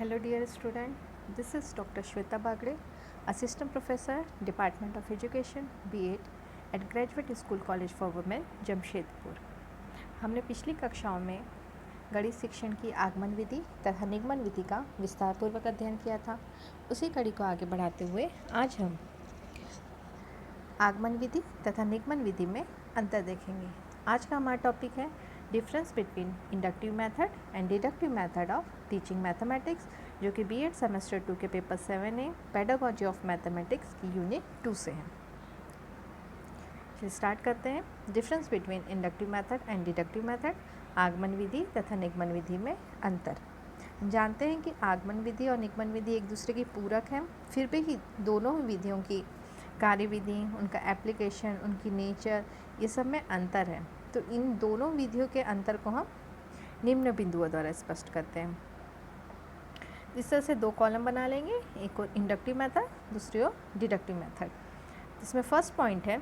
Hello dear student, this is Dr. Shweta Bagre, Assistant Professor, Department of Education, B.Ed at Graduate School College for Women, Jamshedpur. हमने पिछली कक्षाओं में गणित शिक्षण की आगमन विधि तथा निगमन विधि का विस्तारपूर्वक अध्ययन किया था। उसी कड़ी को आगे बढ़ाते हुए आज हम आगमन विधि तथा निगमन विधि में अंतर देखेंगे। आज का हमारा टॉपिक है difference between inductive method and deductive method of teaching mathematics, जो कि B.Ed सेमेस्टर 2 के paper 7A pedagogy of mathematics की यूनिट 2 से है। चलिए स्टार्ट करते हैं। Difference between inductive method and deductive method, आगमन विधि तथा निगमन विधि में अंतर। जानते हैं कि आगमन विधि और निगमन विधि एक दूसरे की पूरक हैं, फिर भी दोनों विधियों की कार्यविधि, उनका एप्लीकेशन, उनकी नेचर, ये सब में अंतर है। तो इन दोनों विधियों के अंतर को हम निम्न बिंदुओं द्वारा स्पष्ट करते हैं। इस तरह से दो कॉलम बना लेंगे, एक और इंडक्टिव मेथड, दूसरी ओर डिडक्टिव मेथड। इसमें फर्स्ट पॉइंट है,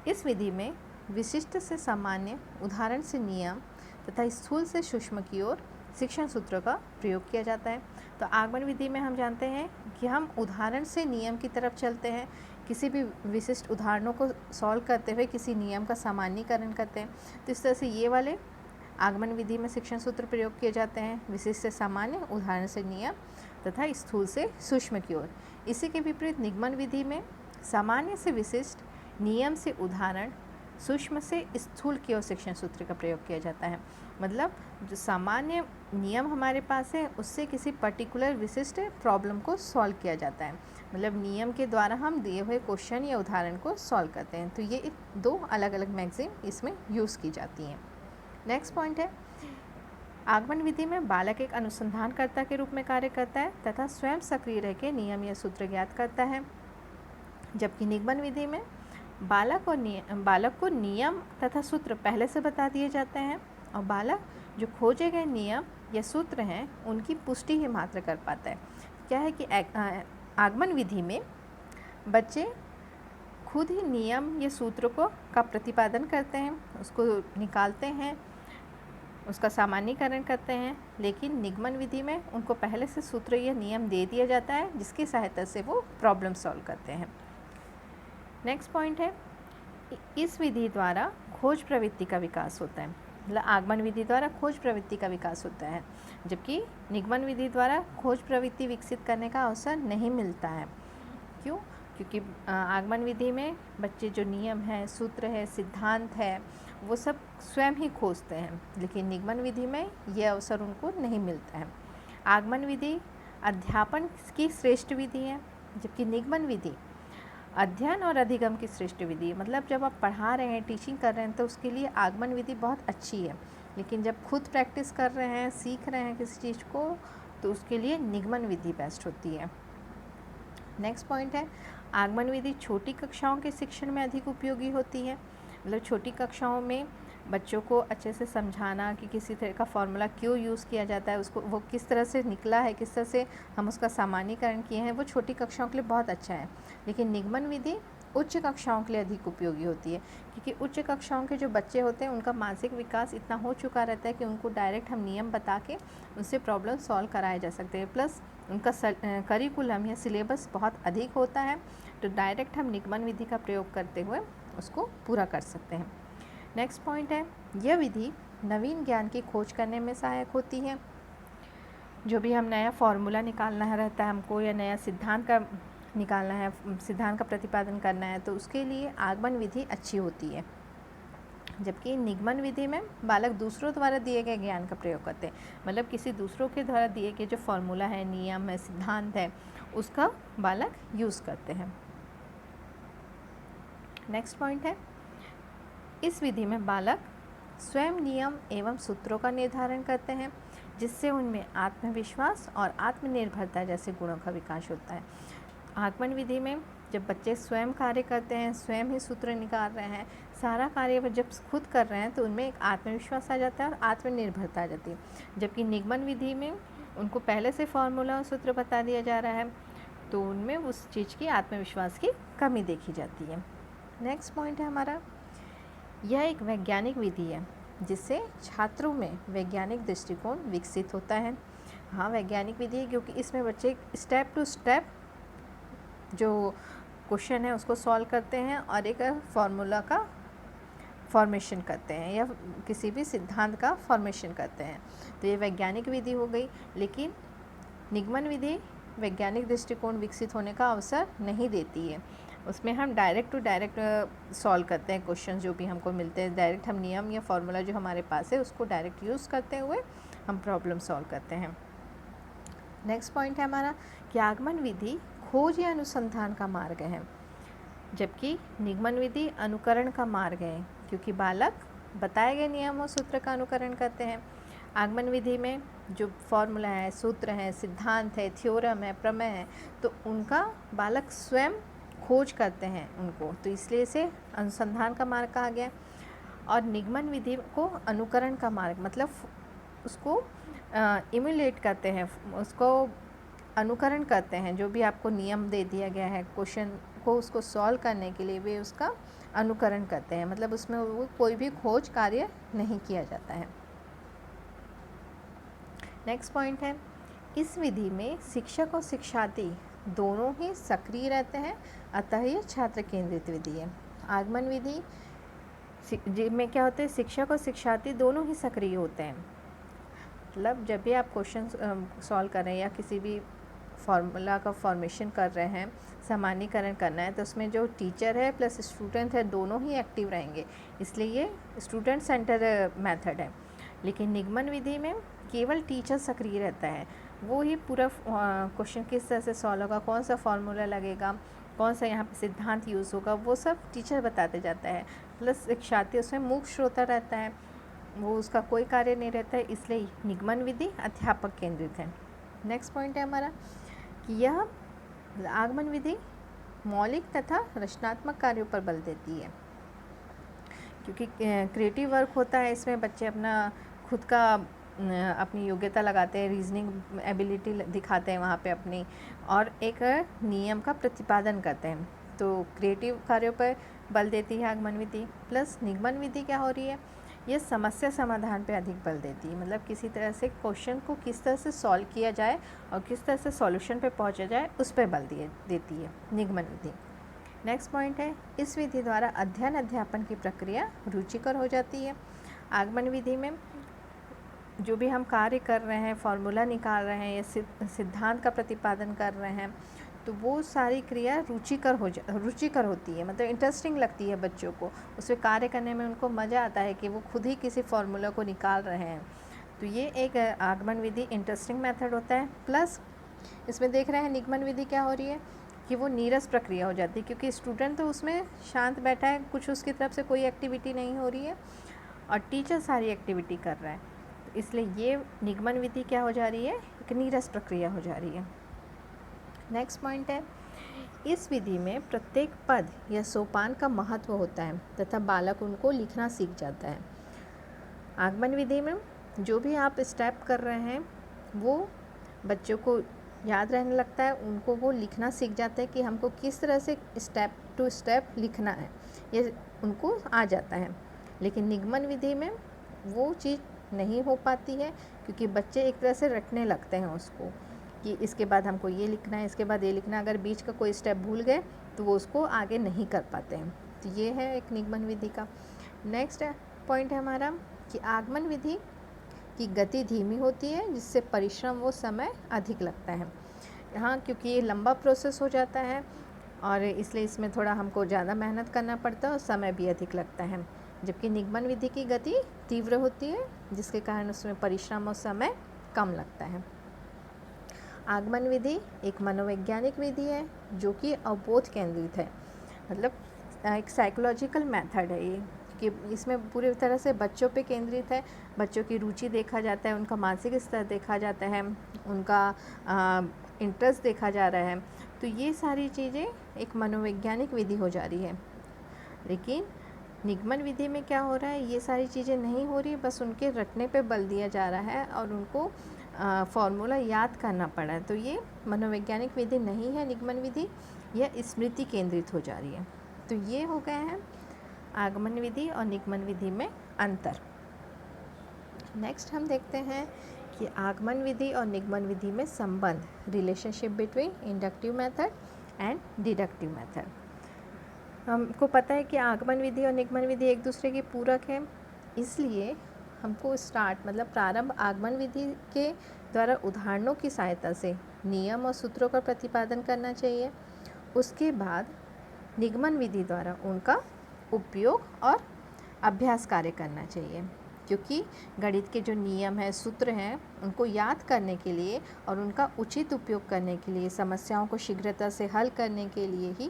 इस विधि में विशिष्ट से सामान्य, उदाहरण से नियम तथा स्थूल से सूक्ष्म की ओर शिक्षण सूत्रों का प्रयोग किया जाता है। तो आगमन विधि में हम जानते हैं कि हम उदाहरण से नियम की तरफ चलते हैं, किसी भी विशिष्ट उदाहरणों को सॉल्व करते हुए किसी नियम का सामान्यीकरण करते हैं। तो इस तरह से ये वाले आगमन विधि में शिक्षण सूत्र प्रयोग किए जाते हैं, विशिष्ट से सामान्य, उदाहरण से नियम तथा स्थूल से सूक्ष्म की ओर। इसी के विपरीत निगमन विधि में सामान्य से विशिष्ट, नियम से उदाहरण, सूक्ष्म से स्थूल की ओर शिक्षण सूत्र का प्रयोग किया जाता है। मतलब जो सामान्य नियम हमारे पास है, उससे किसी पर्टिकुलर विशिष्ट प्रॉब्लम को सॉल्व किया जाता है। मतलब नियम के द्वारा हम दिए हुए क्वेश्चन या उदाहरण को सॉल्व करते हैं। तो ये दो अलग अलग मैगजीन इसमें यूज़ की जाती हैं। नेक्स्ट पॉइंट है, आगमन विधि में बालक एक अनुसंधानकर्ता के रूप में कार्य करता है तथा स्वयं सक्रिय रह के नियम या सूत्र ज्ञात करता है, जबकि निगमन विधि में बालक को नियम तथा सूत्र पहले से बता दिए जाते हैं और बालक जो खोजे गए नियम या सूत्र हैं उनकी पुष्टि ही मात्र कर पाता है। क्या है कि आगमन विधि में बच्चे खुद ही नियम या सूत्र का प्रतिपादन करते हैं, उसको निकालते हैं, उसका सामान्यीकरण करते हैं, लेकिन निगमन विधि में उनको पहले से सूत्र या नियम दे दिया जाता है जिसकी सहायता से वो प्रॉब्लम सॉल्व करते हैं। नेक्स्ट पॉइंट है, इस विधि द्वारा खोज प्रवृत्ति का विकास होता है। मतलब आगमन विधि द्वारा खोज प्रवृत्ति का विकास होता है, जबकि निगमन विधि द्वारा खोज प्रवृत्ति विकसित करने का अवसर नहीं मिलता है। क्यों? क्योंकि आगमन विधि में बच्चे जो नियम है, सूत्र है, सिद्धांत है, वो सब स्वयं ही खोजते हैं, लेकिन निगमन विधि में ये अवसर उनको नहीं मिलता है। आगमन विधि अध्यापन की श्रेष्ठ विधि है, जबकि निगमन विधि अध्ययन और अधिगम की श्रेष्ठ विधि है। मतलब जब आप पढ़ा रहे हैं, टीचिंग कर रहे हैं, तो उसके लिए आगमन विधि बहुत अच्छी है, लेकिन जब खुद प्रैक्टिस कर रहे हैं, सीख रहे हैं किसी चीज़ को, तो उसके लिए निगमन विधि बेस्ट होती है। नेक्स्ट पॉइंट है, आगमन विधि छोटी कक्षाओं के शिक्षण में अधिक उपयोगी होती है। मतलब छोटी कक्षाओं में बच्चों को अच्छे से समझाना कि किसी तरह का फॉर्मूला क्यों यूज़ किया जाता है, उसको वो किस तरह से निकला है, किस तरह से हम उसका सामान्यीकरण किए हैं, वो छोटी कक्षाओं के लिए बहुत अच्छा है। लेकिन निगमन विधि उच्च कक्षाओं के लिए अधिक उपयोगी होती है, क्योंकि उच्च कक्षाओं के जो बच्चे होते हैं उनका मानसिक विकास इतना हो चुका रहता है कि उनको डायरेक्ट हम नियम बता के उनसे प्रॉब्लम सॉल्व कराए जा सकते हैं। प्लस उनका करिकुलम या सिलेबस बहुत अधिक होता है, तो डायरेक्ट हम निगमन विधि का प्रयोग करते हुए उसको पूरा कर सकते हैं। नेक्स्ट पॉइंट है, यह विधि नवीन ज्ञान की खोज करने में सहायक होती है। जो भी हम नया फॉर्मूला निकालना रहता है हमको, या नया सिद्धांत का निकालना है, सिद्धांत का प्रतिपादन करना है, तो उसके लिए आगमन विधि अच्छी होती है। जबकि निगमन विधि में बालक दूसरों द्वारा दिए गए ज्ञान का प्रयोग करते हैं। मतलब किसी दूसरों के द्वारा दिए गए जो फॉर्मूला है, नियम है, सिद्धांत है, उसका बालक यूज़ करते हैं। नेक्स्ट पॉइंट है, इस विधि में बालक स्वयं नियम एवं सूत्रों का निर्धारण करते हैं, जिससे उनमें आत्मविश्वास और आत्मनिर्भरता जैसे गुणों का विकास होता है। आगमन विधि में जब बच्चे स्वयं कार्य करते हैं, स्वयं ही सूत्र निकाल रहे हैं, सारा कार्य जब खुद कर रहे हैं, तो उनमें एक आत्मविश्वास आ जाता है और आत्मनिर्भरता आ जाती है। जबकि निगमन विधि में उनको पहले से फॉर्मूला और सूत्र बता दिया जा रहा है, तो उनमें उस चीज़ की आत्मविश्वास की कमी देखी जाती है। नेक्स्ट पॉइंट है हमारा, यह एक वैज्ञानिक विधि है जिससे छात्रों में वैज्ञानिक दृष्टिकोण विकसित होता है। हाँ, वैज्ञानिक विधि है, क्योंकि इसमें बच्चे स्टेप टू स्टेप जो क्वेश्चन है उसको सॉल्व करते हैं और एक फार्मूला का फॉर्मेशन करते हैं या किसी भी सिद्धांत का फॉर्मेशन करते हैं। तो ये वैज्ञानिक विधि हो गई। लेकिन निगमन विधि वैज्ञानिक दृष्टिकोण विकसित होने का अवसर नहीं देती है। उसमें हम डायरेक्ट टू डायरेक्ट सॉल्व करते हैं क्वेश्चन जो भी हमको मिलते हैं, डायरेक्ट हम नियम या फॉर्मूला जो हमारे पास है उसको डायरेक्ट यूज़ करते हुए हम प्रॉब्लम सॉल्व करते हैं। नेक्स्ट पॉइंट है हमारा कि आगमन विधि खोज या अनुसंधान का मार्ग है, जबकि निगमन विधि अनुकरण का मार्ग है, क्योंकि बालक बताए गए नियम और सूत्र का अनुकरण करते हैं। आगमन विधि में जो फॉर्मूला है, सूत्र है, सिद्धांत है, थ्योरम है, प्रमेय है, तो उनका बालक स्वयं खोज करते हैं उनको, तो इसलिए इसे अनुसंधान का मार्ग कहा गया। और निगमन विधि को अनुकरण का मार्ग, मतलब उसको इम्यूलेट करते हैं, उसको अनुकरण करते हैं। जो भी आपको नियम दे दिया गया है क्वेश्चन को उसको सॉल्व करने के लिए, वे उसका अनुकरण करते हैं, मतलब उसमें वो कोई भी खोज कार्य नहीं किया जाता है। नेक्स्ट पॉइंट है, इस विधि में शिक्षक और शिक्षार्थी दोनों ही सक्रिय रहते हैं, अतः ये छात्र केंद्रित विधि है। आगमन विधि में क्या होता है, शिक्षक और शिक्षार्थी दोनों ही सक्रिय होते हैं। मतलब जब भी आप क्वेश्चन सॉल्व कर रहे हैं या किसी भी फार्मूला का फॉर्मेशन कर रहे हैं, सामान्यीकरण करना है, तो उसमें जो टीचर है प्लस स्टूडेंट है दोनों ही एक्टिव रहेंगे, इसलिए ये स्टूडेंट सेंटर मेथड है। लेकिन निगमन विधि में केवल टीचर सक्रिय रहता है, वो ही पूरा क्वेश्चन किस तरह से सॉल्व होगा, कौन सा फार्मूला लगेगा, कौन सा यहाँ पे सिद्धांत यूज़ होगा, वो सब टीचर बताते जाता है। प्लस शिक्षार्थी उसमें मूक श्रोता रहता है, वो उसका कोई कार्य नहीं रहता है, इसलिए निगमन विधि अध्यापक केंद्रित है। नेक्स्ट पॉइंट है हमारा कि यह आगमन विधि मौलिक तथा रचनात्मक कार्यों पर बल देती है, क्योंकि क्रिएटिव वर्क होता है, इसमें बच्चे अपना खुद का अपनी योग्यता लगाते हैं, रीजनिंग एबिलिटी दिखाते हैं वहाँ पे अपनी, और एक नियम का प्रतिपादन करते हैं। तो क्रिएटिव कार्यों पर बल देती है आगमन विधि। प्लस निगमन विधि क्या हो रही है, ये समस्या समाधान पे अधिक बल देती है, मतलब किसी तरह से क्वेश्चन को किस तरह से सॉल्व किया जाए और किस तरह से सॉल्यूशन पे पहुंचा जाए, उस पर बल देती है निगमन विधि। नेक्स्ट पॉइंट है, इस विधि द्वारा अध्ययन अध्यापन की प्रक्रिया रुचिकर हो जाती है। आगमन विधि में जो भी हम कार्य कर रहे हैं, फॉर्मूला निकाल रहे हैं या सिद्धांत का प्रतिपादन कर रहे हैं, तो वो सारी क्रिया रुचिकर होती है, मतलब इंटरेस्टिंग लगती है बच्चों को, उसमें कार्य करने में उनको मज़ा आता है कि वो खुद ही किसी फॉर्मूला को निकाल रहे हैं। तो ये एक आगमन विधि इंटरेस्टिंग मेथड होता है। प्लस इसमें देख रहे हैं निगमन विधि क्या हो रही है कि वो नीरस प्रक्रिया हो जाती है, क्योंकि स्टूडेंट तो उसमें शांत बैठा है, कुछ उसकी तरफ से कोई एक्टिविटी नहीं हो रही है और टीचर सारी एक्टिविटी कर रहा है, तो इसलिए ये निगमन विधि क्या हो जा रही है, एक नीरस प्रक्रिया हो जा रही है। नेक्स्ट पॉइंट है, इस विधि में प्रत्येक पद या सोपान का महत्व होता है तथा बालक उनको लिखना सीख जाता है। आगमन विधि में जो भी आप स्टेप कर रहे हैं वो बच्चों को याद रहने लगता है, उनको वो लिखना सीख जाता है कि हमको किस तरह से स्टेप टू स्टेप लिखना है, ये उनको आ जाता है। लेकिन निगमन विधि में वो चीज़ नहीं हो पाती है, क्योंकि बच्चे एक तरह से रटने लगते हैं उसको कि इसके बाद हमको ये लिखना है, इसके बाद ये लिखना है, अगर बीच का कोई स्टेप भूल गए तो वो उसको आगे नहीं कर पाते हैं। तो ये है एक निगमन विधि का। नेक्स्ट पॉइंट है हमारा कि आगमन विधि की गति धीमी होती है, जिससे परिश्रम व समय अधिक लगता है। हाँ, क्योंकि ये लंबा प्रोसेस हो जाता है और इसलिए इसमें थोड़ा हमको ज़्यादा मेहनत करना पड़ता है और समय भी अधिक लगता है, जबकि निगमन विधि की गति तीव्र होती है, जिसके कारण उसमें परिश्रम और समय कम लगता है। आगमन विधि एक मनोवैज्ञानिक विधि है जो कि अवबोध केंद्रित है, मतलब एक साइकोलॉजिकल मेथड है ये, कि इसमें पूरी तरह से बच्चों पे केंद्रित है। बच्चों की रुचि देखा जाता है, उनका मानसिक स्तर देखा जाता है, उनका इंटरेस्ट देखा जा रहा है। तो ये सारी चीज़ें एक मनोवैज्ञानिक विधि हो जा रही है। लेकिन निगमन विधि में क्या हो रहा है, ये सारी चीज़ें नहीं हो रही, बस उनके रटने पे बल दिया जा रहा है और उनको फॉर्मूला याद करना पड़ा है। तो ये मनोवैज्ञानिक विधि नहीं है निगमन विधि, यह स्मृति केंद्रित हो जा रही है। तो ये हो गए हैं आगमन विधि और निगमन विधि में अंतर। नेक्स्ट हम देखते हैं कि आगमन विधि और निगमन विधि में संबंध, relationship between inductive method and deductive method. हमको पता है कि आगमन विधि और निगमन विधि एक दूसरे के पूरक है, इसलिए हमको प्रारंभ आगमन विधि के द्वारा उदाहरणों की सहायता से नियम और सूत्रों का प्रतिपादन करना चाहिए। उसके बाद निगमन विधि द्वारा उनका उपयोग और अभ्यास कार्य करना चाहिए, क्योंकि गणित के जो नियम हैं, सूत्र हैं, उनको याद करने के लिए और उनका उचित उपयोग करने के लिए, समस्याओं को शीघ्रता से हल करने के लिए ही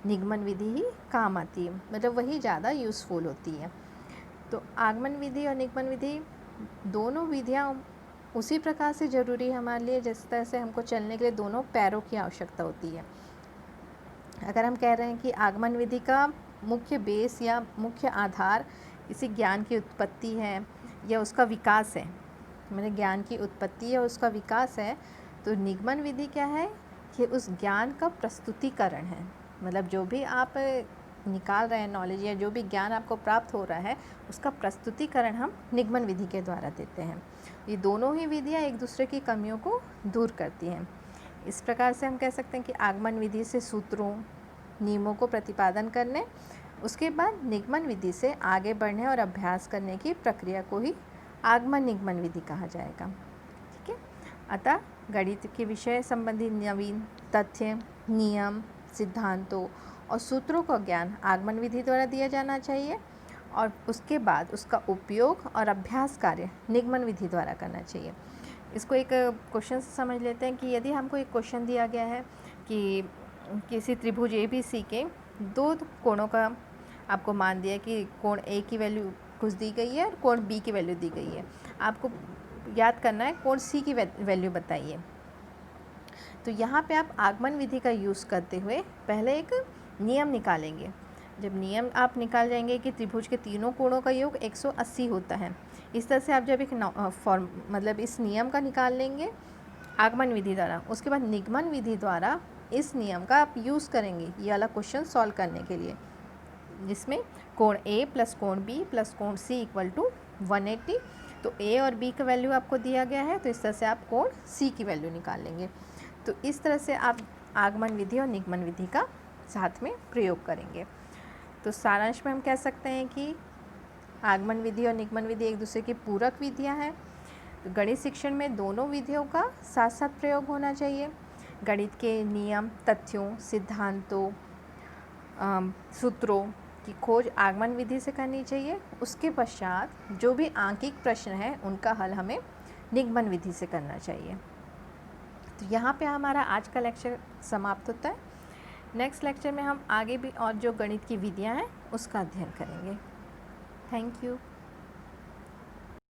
निगमन विधि ही काम आती है, मतलब वही ज़्यादा यूज़फुल होती है। तो आगमन विधि और निगमन विधि दोनों विधियाँ उसी प्रकार से ज़रूरी है हमारे लिए जिस तरह से हमको चलने के लिए दोनों पैरों की आवश्यकता होती है। अगर हम कह रहे हैं कि आगमन विधि का मुख्य बेस या मुख्य आधार किसी ज्ञान की उत्पत्ति है या उसका विकास है, मैंने ज्ञान की उत्पत्ति या उसका विकास है, तो निगमन विधि क्या है कि उस ज्ञान का प्रस्तुतिकरण है। मतलब जो भी आप निकाल रहे हैं नॉलेज या जो भी ज्ञान आपको प्राप्त हो रहा है, उसका प्रस्तुतिकरण हम निगमन विधि के द्वारा देते हैं। ये दोनों ही विधियाँ एक दूसरे की कमियों को दूर करती हैं। इस प्रकार से हम कह सकते हैं कि आगमन विधि से सूत्रों, नियमों को प्रतिपादन करने, उसके बाद निगमन विधि से आगे बढ़ने और अभ्यास करने की प्रक्रिया को ही आगमन निगमन विधि कहा जाएगा। ठीक है। अतः गणित के विषय संबंधी नवीन तथ्य, नियम, सिद्धांतों और सूत्रों का ज्ञान आगमन विधि द्वारा दिया जाना चाहिए और उसके बाद उसका उपयोग और अभ्यास कार्य निगमन विधि द्वारा करना चाहिए। इसको एक क्वेश्चन से समझ लेते हैं कि यदि हमको एक क्वेश्चन दिया गया है कि किसी त्रिभुज ABC के दो कोणों का आपको मान दिया कि कोण A की वैल्यू कुछ दी गई है और कोण B की वैल्यू दी गई है। आपको याद करना है कोण C की वैल्यू बताइए। तो यहाँ पे आप आगमन विधि का यूज़ करते हुए पहले एक नियम निकालेंगे। जब नियम आप निकाल जाएंगे कि त्रिभुज के तीनों कोणों का योग 180 होता है, इस तरह से आप जब एक इस नियम का निकाल लेंगे आगमन विधि द्वारा, उसके बाद निगमन विधि द्वारा इस नियम का आप यूज़ करेंगे ये वाला क्वेश्चन सॉल्व करने के लिए, जिसमें कोण A प्लस कोण B प्लस कोण C इक्वल टू 180। तो A और B का वैल्यू आपको दिया गया है, तो इस तरह से आप कोण C की वैल्यू निकाल लेंगे। तो इस तरह से आप आगमन विधि और निगमन विधि का साथ में प्रयोग करेंगे। तो सारांश में हम कह सकते हैं कि आगमन विधि और निगमन विधि एक दूसरे की पूरक विधियां हैं। तो गणित शिक्षण में दोनों विधियों का साथ साथ प्रयोग होना चाहिए। गणित के नियम, तथ्यों, सिद्धांतों, सूत्रों की खोज आगमन विधि से करनी चाहिए। उसके पश्चात जो भी आंकिक प्रश्न है उनका हल हमें निगमन विधि से करना चाहिए। तो यहाँ पे हमारा आज का लेक्चर समाप्त होता है। नेक्स्ट लेक्चर में हम आगे भी और जो गणित की विधियाँ हैं उसका अध्ययन करेंगे। Thank you.